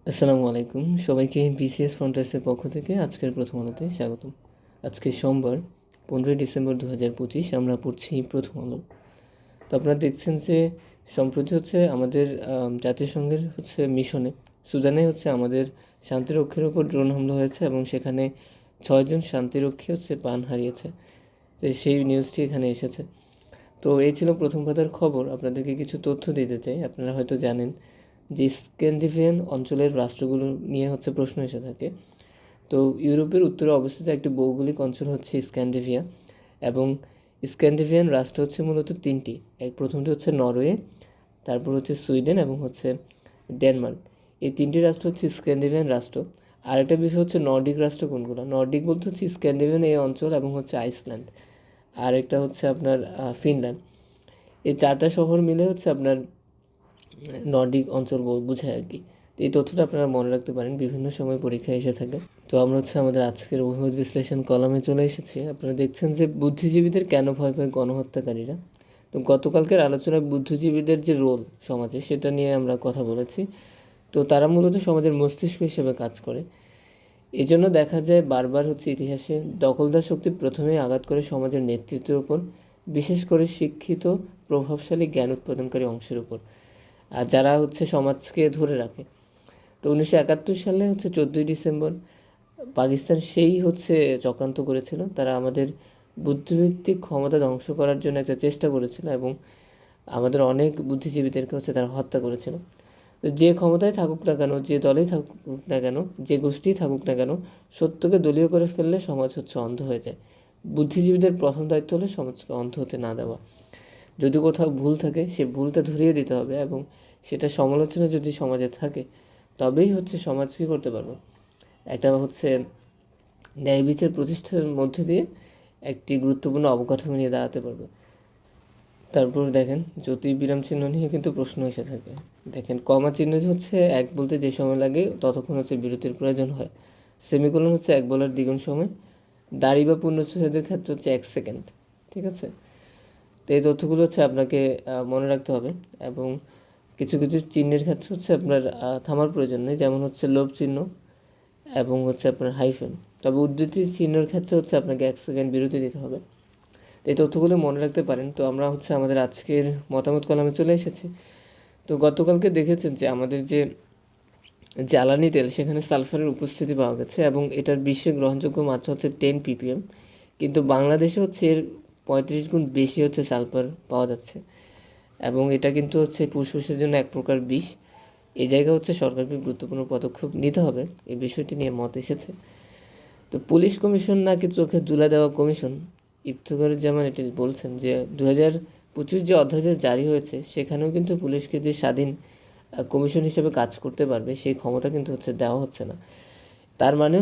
আসসালামু আলাইকুম সবাইকে বিসিএস ফ্রন্টার্সের পক্ষ থেকে আজকের প্রথম আলোতে স্বাগতম। আজকে সোমবার 15ই ডিসেম্বর 2025, আমরা পড়ছি প্রথম আলো। তো আপনারা দেখছেন যে সম্প্রতি আমাদের জাতিসংঘের মিশনে সুদানে আমাদের শান্তিরক্ষীর ওপর ড্রোন হামলা হয়েছে এবং সেখানে 6 জন শান্তিরক্ষী প্রাণ হারিয়েছে। তো সেই নিউজটি এখানে এসেছে। তো এই ছিল প্রথম পাতার খবর। আপনাদেরকে কিছু তথ্য দিতে চাই। আপনারা হয়তো জানেন যে স্ক্যান্ডিনেভিয়ান অঞ্চলের রাষ্ট্রগুলো নিয়ে প্রশ্ন এসে থাকে। তো ইউরোপের উত্তরে অবস্থিত একটি ভৌগোলিক অঞ্চল স্ক্যান্ডিনেভিয়া, এবং স্ক্যান্ডিনেভিয়ান রাষ্ট্র মূলত তিনটি। প্রথমটি নরওয়ে, তারপর সুইডেন এবং ডেনমার্ক। এই তিনটি রাষ্ট্র স্ক্যান্ডিনেভিয়ান রাষ্ট্র। আর একটা বিষয় নর্ডিক রাষ্ট্র কোনগুলো। নর্ডিক বলতে স্ক্যান্ডিনেভিয়ান এই অঞ্চল এবং আইসল্যান্ড, আর একটা আপনার ফিনল্যান্ড। এই চারটা শহর মিলে আপনার নর্ডিক অঞ্চল বোঝায় আর কি। তো এই তথ্যটা আপনারা মনে রাখতে পারেন, বিভিন্ন সময় পরীক্ষায় এসে থাকে। তো আমরা আমাদের আজকের অভিমত বিশ্লেষণ কলামে চলে এসেছি। আপনারা দেখছেন যে বুদ্ধিজীবীদের কেন ভয় পায় গণহত্যাকারীরা। তো গতকালকের আলোচনায় বুদ্ধিজীবীদের যে রোল সমাজে, সেটা নিয়ে আমরা কথা বলেছি। তো তারা মূলত সমাজের মস্তিষ্ক হিসেবে কাজ করে। এই জন্য দেখা যায় বারবার ইতিহাসে দখলদার শক্তি প্রথমেই আঘাত করে সমাজের নেতৃত্বের উপর, বিশেষ করে শিক্ষিত প্রভাবশালী জ্ঞান উৎপাদনকারী অংশের উপর, আর যারা সমাজকে ধরে রাখে। তো 1971 সালে 14ই ডিসেম্বর পাকিস্তান সেই চক্রান্ত করেছিল। তারা আমাদের বুদ্ধিভিত্তিক ক্ষমতা ধ্বংস করার জন্য একটা চেষ্টা করেছিল এবং আমাদের অনেক বুদ্ধিজীবীদেরকে তারা হত্যা করেছিল। তো যে ক্ষমতায় থাকুক না কেন, যে দলেই থাকুক না কেন, যে গোষ্ঠী থাকুক না কেন, সত্যকে দলীয় করে ফেললে সমাজ অন্ধ হয়ে যায়। বুদ্ধিজীবীদের প্রথম দায়িত্ব হলো সমাজকে অন্ধ হতে না দেওয়া। যদি কোথাও ভুল থাকে, সে ভুলটা ধরিয়ে দিতে হবে, এবং সেটা সমালোচনা যদি সমাজে থাকে, তবেই সমাজ কী করতে পারবে, একটা ন্যায় বিচার প্রতিষ্ঠার মধ্যে দিয়ে একটি গুরুত্বপূর্ণ অবকাঠামো নিয়ে দাঁড়াতে পারবে। তারপর দেখেন, জ্যোতি বিরাম চিহ্ন নিয়ে কিন্তু প্রশ্ন এসে থাকে। দেখেন, কমা চিহ্ন এক বলতে যে সময় লাগে ততক্ষণ বিরতির প্রয়োজন হয়। সেমিকোলন এক বলার দ্বিগুণ সময়। দাড়ি বা পূর্ণচ্ছেদের ক্ষেত্রে 1 সেকেন্ড। ঠিক আছে। তো এই তথ্যগুলো আপনাকে মনে রাখতে হবে, এবং কিছু কিছু চিহ্নের ক্ষেত্রে আপনার থামার প্রয়োজন নেই, যেমন লোভ চিহ্ন এবং আপনার হাইফেন। তবে উদ্ধৃতি চিহ্নের ক্ষেত্রে আপনাকে 1 সেকেন্ড বিরতি দিতে হবে। তো এই তথ্যগুলো মনে রাখতে পারেন। তো আমরা আমাদের আজকের মতামত কলামে চলে এসেছি। তো গতকালকে দেখেছেন যে আমাদের যে জ্বালানি তেল, সেখানে সালফারের উপস্থিতি পাওয়া গেছে, এবং এটার বিশ্বে গ্রহণযোগ্য মাত্রা 10 ppm, কিন্তু বাংলাদেশে এর 35 গুণ বেশি সালফার পাওয়া যাচ্ছে, এবং এটা কিন্তু ফুসফুসের জন্য এক প্রকার বিষ। এই জায়গায় সরকারকে গুরুত্বপূর্ণ পদক্ষেপ নিতে হবে। এই বিষয়টি নিয়ে মত এসেছে। তো পুলিশ কমিশন নাকি চোখে ধুলা দেওয়া কমিশন। ইফতেখারুজ্জামান এটি বলছেন যে 2025 যে অধ্যাদেশ জারি হয়েছে, সেখানেও কিন্তু পুলিশকে যে স্বাধীন কমিশন হিসেবে কাজ করতে পারবে, সেই ক্ষমতা কিন্তু দেওয়া হচ্ছে না। তার মানে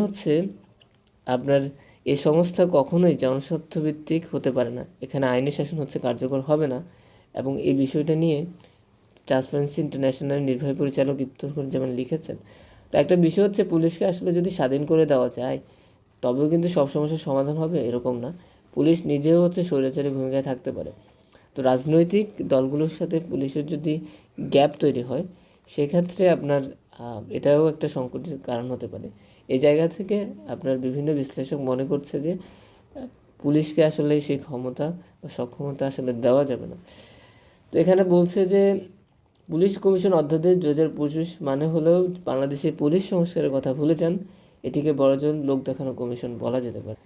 আপনার এই সংস্থা কখনোই জনস্বার্থভিত্তিক হতে পারে না। এখানে আইনি শাসন কার্যকর হবে না, এবং এই বিষয়টা নিয়ে ট্রান্সপারেন্সি ইন্টারন্যাশনাল নির্বাহী পরিচালক ইফতেখারুজ্জামান লিখেছেন। তো একটা বিষয় পুলিশকে আসলে যদি স্বাধীন করে দেওয়া যায়, তবেও কিন্তু সব সমস্যার সমাধান হবে এরকম না। পুলিশ নিজেও স্বৈরাচারী ভূমিকায় থাকতে পারে। তো রাজনৈতিক দলগুলোর সাথে পুলিশের যদি গ্যাপ তৈরি হয়, সেক্ষেত্রে আপনার এটাও একটা সংকটের কারণ হতে পারে। এই জায়গা থেকে আপনার বিভিন্ন বিশ্লেষক মনে করছে যে পুলিশকে আসলে সেই ক্ষমতা বা সক্ষমতা আসলে দেওয়া যাবে না। তো এখানে বলছে যে পুলিশ কমিশন অধ্যাদেশ 2025 মানে হলেও বাংলাদেশের পুলিশ সংস্কারের কথা ভুলে যান। এটিকে বড়জন লোক দেখানো কমিশন বলা যেতে পারে।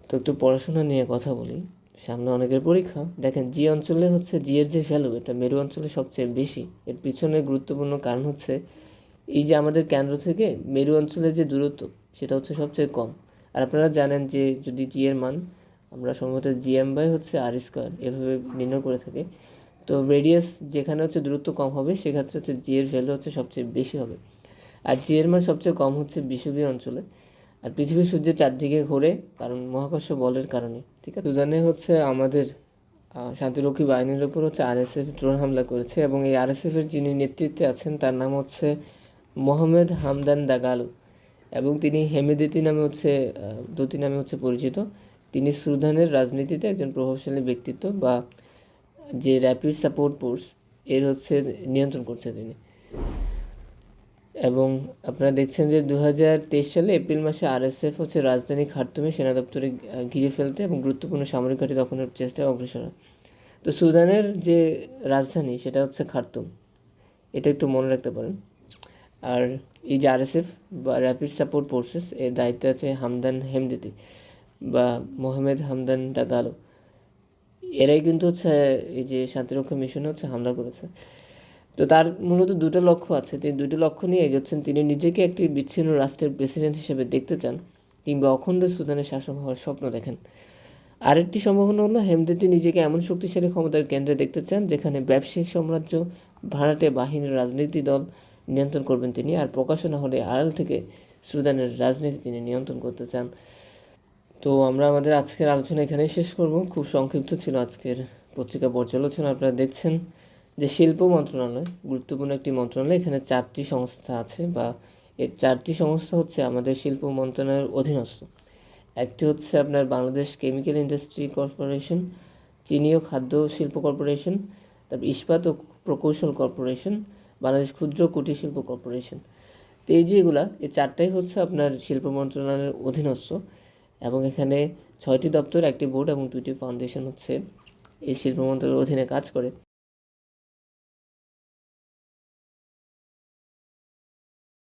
তো একটু পড়াশোনা নিয়ে কথা বলি। সামনে অনেকের পরীক্ষা। দেখেন, জি অঞ্চলে জি এর যে ভ্যালু, এটা মেরু অঞ্চলে সবচেয়ে বেশি। এর পিছনে গুরুত্বপূর্ণ কারণ এই যে আমাদের কেন্দ্র থেকে মেরু অঞ্চলের যে দূরত্ব, সেটা সবচেয়ে কম। আর আপনারা জানেন যে যদি জি এর মান আমরা সম্ভবত জিএম বাই আর² এভাবে নির্ণয় করে থাকি, তো রেডিয়াস যেখানে দূরত্ব কম হবে, সেক্ষেত্রে জি এর ভ্যালু সবচেয়ে বেশি হবে। আর জি এর মান সবচেয়ে কম বিষুবীয় অঞ্চলে। আর পৃথিবী সূর্যের চারদিকে ঘোরে, কারণ মহাকর্ষ বলের কারণে। ঠিক আছে। সুদানে আমাদের শান্তিরক্ষী বাহিনীর উপর আরএসএফ ড্রোন হামলা করেছে, এবং এই আরএসএফের যিনি নেতৃত্বে আছেন, তার নাম মোহাম্মদ হামদান দাগালো, এবং তিনি হেমেদিতি নামে দতি নামে পরিচিত। তিনি সুদানের রাজনীতিতে একজন প্রভাবশালী ব্যক্তিত্ব, বা যে র্যাপিড সাপোর্ট ফোর্স এর নিয়ন্ত্রণ করছে তিনি। এবং আপনারা দেখছেন যে 2023 সালে এপ্রিল মাসে আরএসএফ হচ্ছে রাজধানী খার্তুমে সেনা দপ্তরে ঘিরে ফেলতে এবং গুরুত্বপূর্ণ সামরিক ঘাঁটি দখলের চেষ্টায় অগ্রসর হয়। তো সুদানের যে রাজধানী সেটা হচ্ছে খার্তুম, এটা একটু মনে রাখতে পারেন। আর এই যে আরএসএফ বা র্যাপিড সাপোর্ট ফোর্সেস এর দায়িত্বে আছে হামদান হেমদাতি বা মোহাম্মদ হামদান দাগালো। এরাই কিন্তু হচ্ছে এই যে শান্তিরক্ষা মিশনে হচ্ছে হামলা করেছে। তো তার মূলত দুটো লক্ষ্য আছে, তিনি দুটো লক্ষ্য নিয়ে এগোচ্ছেন। তিনি নিজেকে একটি বিচ্ছিন্ন রাষ্ট্রের প্রেসিডেন্ট হিসেবে দেখতে চান, কিংবা অখণ্ড সুদানের শাসক হওয়ার স্বপ্ন দেখেন। আরেকটি সম্ভাবনা হলো হেমদাতি নিজেকে এমন শক্তিশালী ক্ষমতার কেন্দ্রে দেখতে চান যেখানে ব্যবসায়িক সাম্রাজ্য, ভাড়াটে বাহিনীর রাজনীতি দল নিয়ন্ত্রণ করবেন তিনি, আর প্রকাশনা হলে আড়াল থেকে সুদানের রাজনীতি তিনি নিয়ন্ত্রণ করতে চান। তো আমরা আমাদের আজকের আলোচনা এখানেই শেষ করব। খুব সংক্ষিপ্ত ছিল আজকের পত্রিকা পর্যালোচনা। আপনারা দেখছেন যে শিল্প মন্ত্রণালয় গুরুত্বপূর্ণ একটি মন্ত্রণালয়। এখানে 4টি সংস্থা আছে, বা এই 4টি সংস্থা হচ্ছে আমাদের শিল্প মন্ত্রণালয়ের অধীনস্থ। একটি হচ্ছে আপনার বাংলাদেশ কেমিক্যাল ইন্ডাস্ট্রি কর্পোরেশন, চিনি ও খাদ্য শিল্প কর্পোরেশন, তারপর ইস্পাত ও প্রকৌশল কর্পোরেশন, বাংলাদেশ ক্ষুদ্র কুটির শিল্প কর্পোরেশন। তো এই যেগুলা, এই 4টাই হচ্ছে আপনার শিল্প মন্ত্রণালয়ের অধীনস্থ, এবং এখানে 6টি দপ্তর, একটি বোর্ড এবং 2টি ফাউন্ডেশন হচ্ছে এই শিল্প মন্ত্রণালয়ের অধীনে কাজ করে।